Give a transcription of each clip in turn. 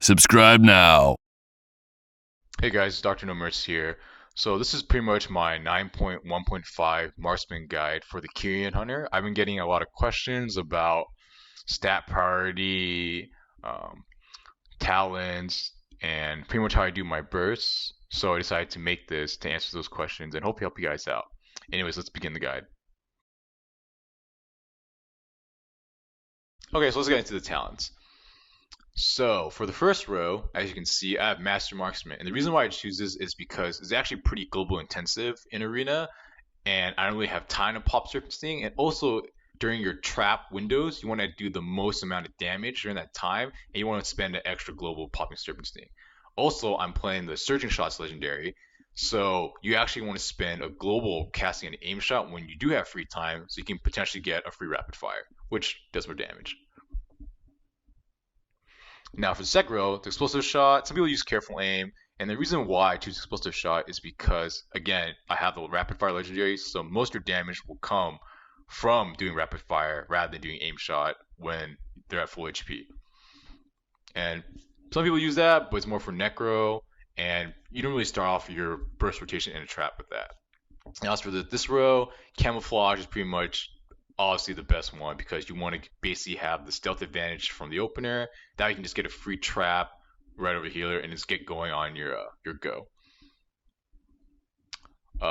Subscribe now. Hey guys, Dr. No Mercy here. So this is pretty much my 9.1.5 Marksman guide for the Kyrian Hunter. I've been getting a lot of questions about stat priority, talents, and pretty much how I do my bursts. So I decided to make this to answer those questions and hopefully help you guys out. Anyways, let's begin the guide. Okay, so let's get into the talents. So for the first row, as you can see, I have Master Marksman. And the reason why I choose this is because it's actually pretty global intensive in Arena, and I don't really have time to pop Serpent Sting. And also during your trap windows, you want to do the most amount of damage during that time, and you want to spend an extra global popping Serpent Sting. Also, I'm playing the Surging Shots legendary, so you actually want to spend a global casting an aim shot when you do have free time, so you can potentially get a free rapid fire, which does more damage. Now for the second row, the explosive shot, some people use careful aim, and the reason why I choose explosive shot is because, again, I have the rapid fire legendary, so most of your damage will come from doing rapid fire rather than doing aim shot when they're at full HP. And some people use that, but it's more for necro, and you don't really start off your burst rotation in a trap with that. Now as for this row, camouflage is pretty much obviously the best one because you want to basically have the stealth advantage from the opener. That you can just get a free trap right over here and just get going on your go.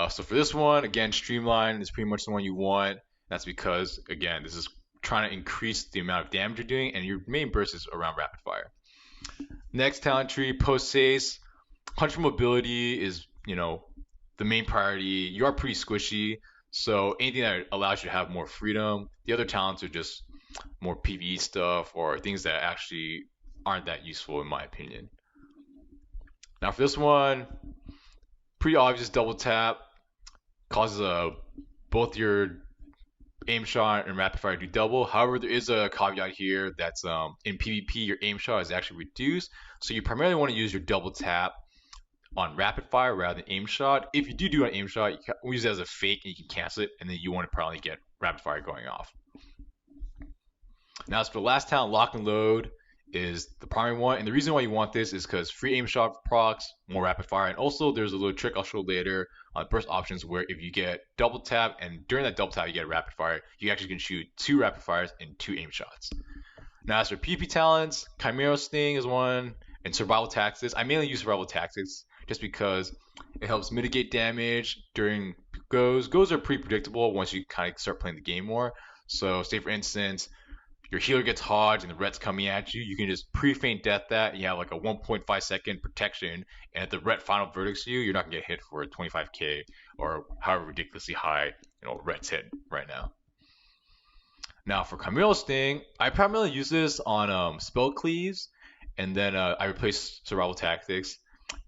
So for this one, again, streamline is pretty much the one you want. That's because, again, this is trying to increase the amount of damage you're doing, and your main burst is around rapid fire. Next talent tree, post haste. Hunter mobility is, the main priority. You are pretty squishy, so anything that allows you to have more freedom. The other talents are just more PvE stuff or things that actually aren't that useful in my opinion. Now for this one, pretty obvious double tap causes both your aim shot and rapid fire do double. However, there is a caveat here that's in PvP your aim shot is actually reduced, so you primarily want to use your double tap on rapid fire rather than aim shot. If you do an aim shot, you can use it as a fake and you can cancel it, and then you want to probably get rapid fire going off. Now as for the last talent, lock and load is the primary one, and the reason why you want this is because free aim shot procs, more rapid fire, and also there's a little trick I'll show later on burst options where if you get double tap and during that double tap you get a rapid fire, you actually can shoot 2 rapid fires and 2 aim shots. Now as for PvP talents, Chimera Sting is one, and survival tactics. I mainly use survival tactics just because it helps mitigate damage during goes. Goes are pretty predictable once you kind of start playing the game more. So say for instance, your healer gets hodged and the ret's coming at you, you can just pre-feint death that, and you have like a 1.5 second protection, and if the ret final verdicts you, you're not gonna get hit for 25k or however ridiculously high ret's hit right now. Now for Chimera Sting, I primarily use this on spell cleaves, and then I replace survival tactics.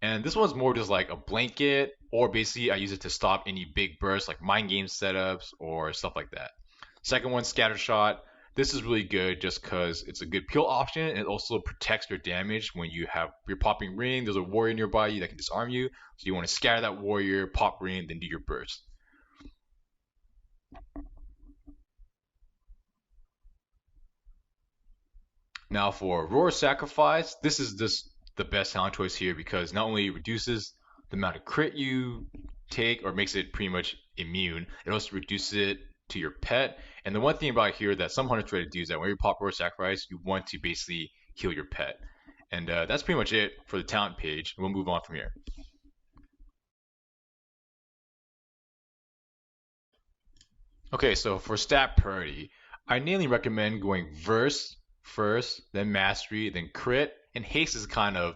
And this one's more just like a blanket, or basically I use it to stop any big bursts like mind game setups or stuff like that. Second one, scatter shot. This is really good just because it's a good peel option, and it also protects your damage when you're popping ring. There's a warrior nearby you that can disarm you, so you want to scatter that warrior, pop ring, then do your burst. Now for Roar Sacrifice, this is just the best talent choice here because not only reduces the amount of crit you take or makes it pretty much immune, it also reduces it to your pet. And the one thing about here that some hunters try to do is that when you pop Roar Sacrifice, you want to basically heal your pet. And that's pretty much it for the talent page. We'll move on from here. Okay, so for stat priority, I mainly recommend going Verse first, then Mastery, then Crit, and Haste is kind of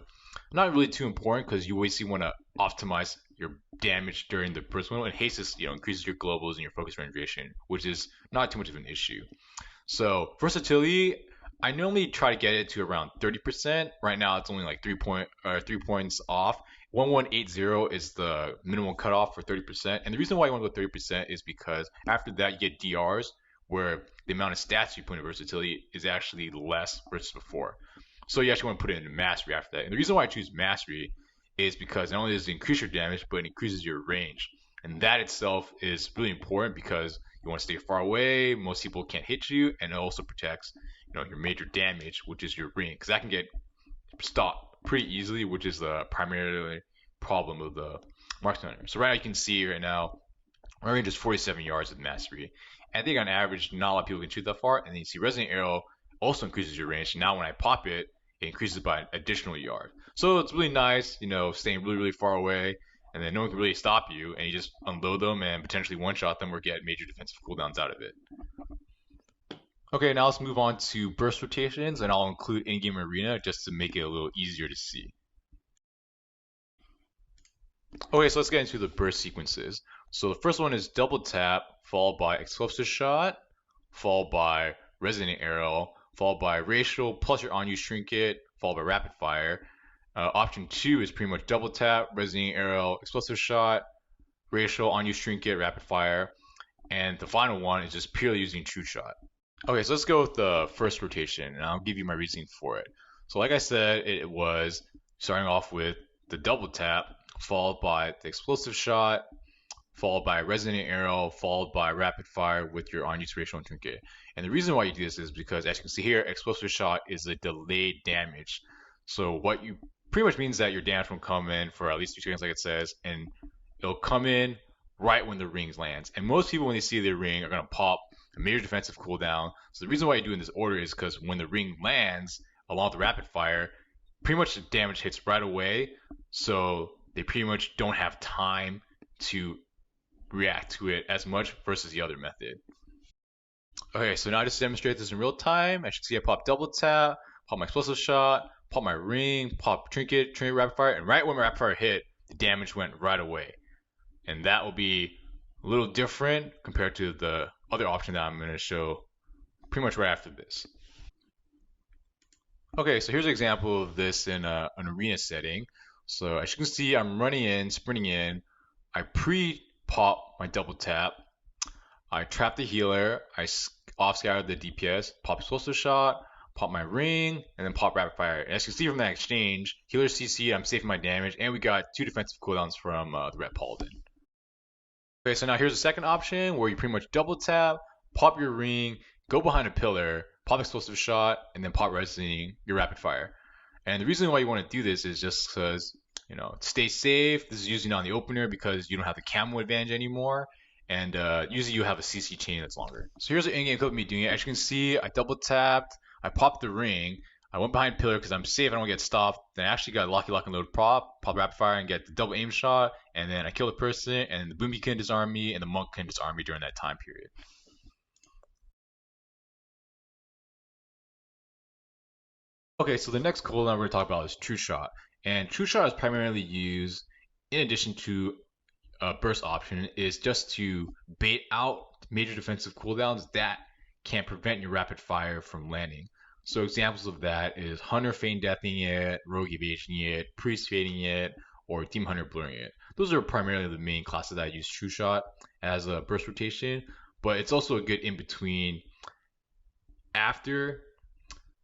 not really too important because you always want to optimize your damage during the burst window, and Haste is, increases your globals and your focus range duration, which is not too much of an issue. So versatility, I normally try to get it to around 30%. Right now it's only like 3 points off. 1180 is the minimum cutoff for 30%, and the reason why you want to go 30% is because after that you get DRs where the amount of stats you put in versatility is actually less versus before. So you actually want to put it into mastery after that. And the reason why I choose mastery is because not only does it increase your damage, but it increases your range. And that itself is really important because you want to stay far away, most people can't hit you, and it also protects your major damage, which is your ring, because that can get stop pretty easily, which is the primary problem of the Marksman hunter. So right now you can see right now my range is 47 yards with mastery. I think on average, not a lot of people can shoot that far. And then you see Resonant Arrow also increases your range. Now when I pop it, it increases by an additional yard. So it's really nice, staying really, really far away. And then no one can really stop you. And you just unload them and potentially one-shot them or get major defensive cooldowns out of it. Okay, now let's move on to burst rotations. And I'll include in-game arena just to make it a little easier to see. Okay, so let's get into the burst sequences. So the first one is double tap, followed by explosive shot, followed by resonant arrow, followed by racial plus your on-use trinket, followed by rapid fire. Option 2 is pretty much double tap, resonant arrow, explosive shot, racial, on-use trinket, rapid fire. And the final one is just purely using true shot. Okay, so let's go with the first rotation, and I'll give you my reasoning for it. So like I said, it was starting off with the double tap, followed by the explosive shot, followed by resonant arrow, followed by rapid fire with your on-use racial and trinket. And the reason why you do this is because, as you can see here, explosive shot is a delayed damage. So what you pretty much means that your damage will come in for at least 2 seconds, like it says, and it'll come in right when the ring lands. And most people, when they see the ring, are gonna pop a major defensive cooldown. So the reason why you do it in this order is because when the ring lands, along with the rapid fire, pretty much the damage hits right away. So they pretty much don't have time to react to it as much versus the other method. Okay, so now I just demonstrate this in real time. As you can see, I pop double tap, pop my explosive shot, pop my ring, pop trinket rapid fire, and right when my rapid fire hit, the damage went right away. And that will be a little different compared to the other option that I'm going to show pretty much right after this. Okay, so here's an example of this in an arena setting. So as you can see, I'm running in, sprinting in. I pre-pop my double tap. I trap the healer. I off-scatter the DPS, pop explosive shot, pop my ring, and then pop rapid fire. And as you can see from that exchange, healer CC, I'm saving my damage, and we got 2 defensive cooldowns from the Red Paladin. Okay, so now here's the second option where you pretty much double tap, pop your ring, go behind a pillar, pop explosive shot, and then pop resing your rapid fire. And the reason why you want to do this is just because, stay safe. This is usually not in the opener because you don't have the camo advantage anymore. And usually you have a CC chain that's longer. So here's an in-game clip of me doing it. As you can see, I double tapped, I popped the ring, I went behind pillar because I'm safe, I don't get stopped. Then I actually got lock and load pop rapid fire and get the double aim shot, and then I kill the person, and the Boomy can disarm me, and the Monk can disarm me during that time period. Okay, so the next cooldown we're going to talk about is True Shot. And True Shot is primarily used in addition to a burst option is just to bait out major defensive cooldowns that can prevent your rapid fire from landing. So examples of that is Hunter feign deathing it, Rogue evasion it, Priest fading it, or Demon Hunter blurring it. Those are primarily the main classes that use True Shot as a burst rotation, but it's also a good in between after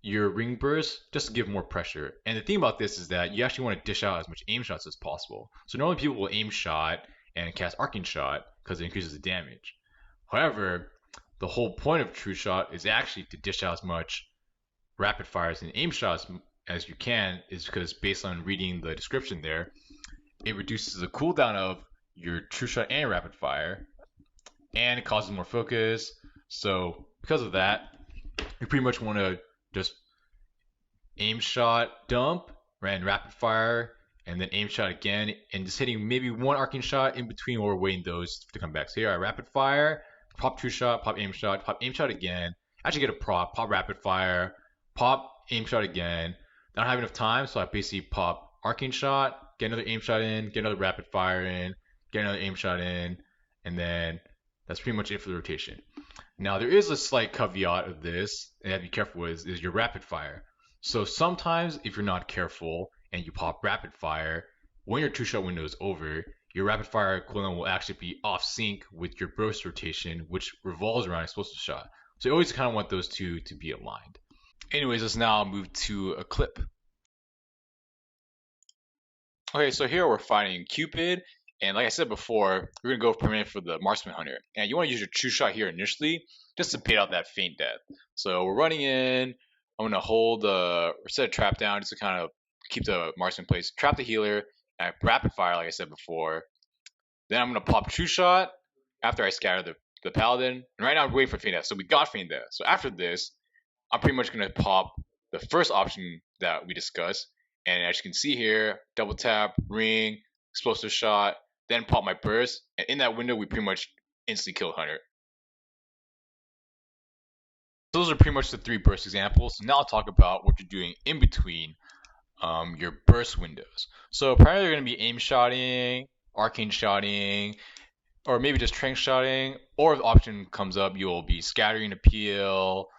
your ring burst just to give more pressure. And the thing about this is that you actually want to dish out as much aim shots as possible. So normally people will aim shot and cast arcing shot because it increases the damage. However, the whole point of True Shot is actually to dish out as much rapid fires and aim shots as you can, is because based on reading the description there, it reduces the cooldown of your True Shot and rapid fire, and it causes more focus. So because of that, you pretty much want to just aim shot dump, ran rapid fire, and then aim shot again, and just hitting maybe one arcing shot in between while we're waiting those to come back. So here I rapid fire, pop True Shot, pop aim shot again. Actually get a pop rapid fire, pop aim shot again. I don't have enough time, so I basically pop arcing shot, get another aim shot in, get another rapid fire in, get another aim shot in, and then that's pretty much it for the rotation. Now there is a slight caveat of this, and you have to be careful with, is your rapid fire. So sometimes if you're not careful and you pop rapid fire, when your True Shot window is over, your rapid fire cooldown will actually be off sync with your burst rotation, which revolves around explosive shot. So you always kind of want those two to be aligned. Anyways, let's now move to a clip. Okay, so here we're fighting Cupid, and like I said before, we're gonna go permanent for the Marksman Hunter, and you want to use your True Shot here initially, just to bait out that feint death. So we're running in. I'm gonna hold or set a trap down just to kind of keep the Marksman in place, trap the healer, and I rapid fire like I said before. Then I'm gonna pop True Shot after I scatter the Paladin. And right now I'm waiting for Feint Death. So we got Feint Death. So after this, I'm pretty much gonna pop the first option that we discussed. And as you can see here, double tap, ring, explosive shot, then pop my burst. And in that window, we pretty much instantly kill Hunter. Those are pretty much the 3 burst examples. So now I'll talk about what you're doing in between your burst windows. So primarily you're going to be aim shotting, arcane shotting, or maybe just trank shotting. Or if the option comes up, you'll be scattering a peel,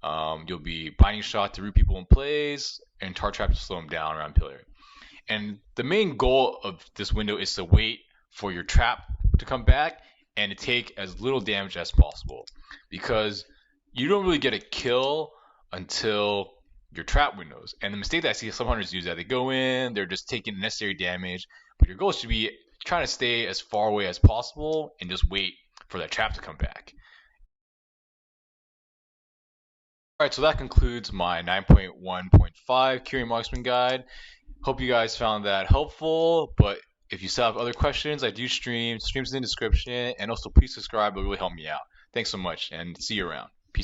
you'll be binding shot to root people in place, and tar trap to slow them down around pillar. And the main goal of this window is to wait for your trap to come back and to take as little damage as possible, because you don't really get a kill until your trap windows. And the mistake that I see some hunters use is that they go in, they're just taking necessary damage, but your goal should be trying to stay as far away as possible and just wait for that trap to come back. Alright, so that concludes my 9.1.5 Kyrian Marksman guide. Hope you guys found that helpful, but if you still have other questions, I do streams in the description, and also please subscribe, it'll really help me out. Thanks so much, and see you around.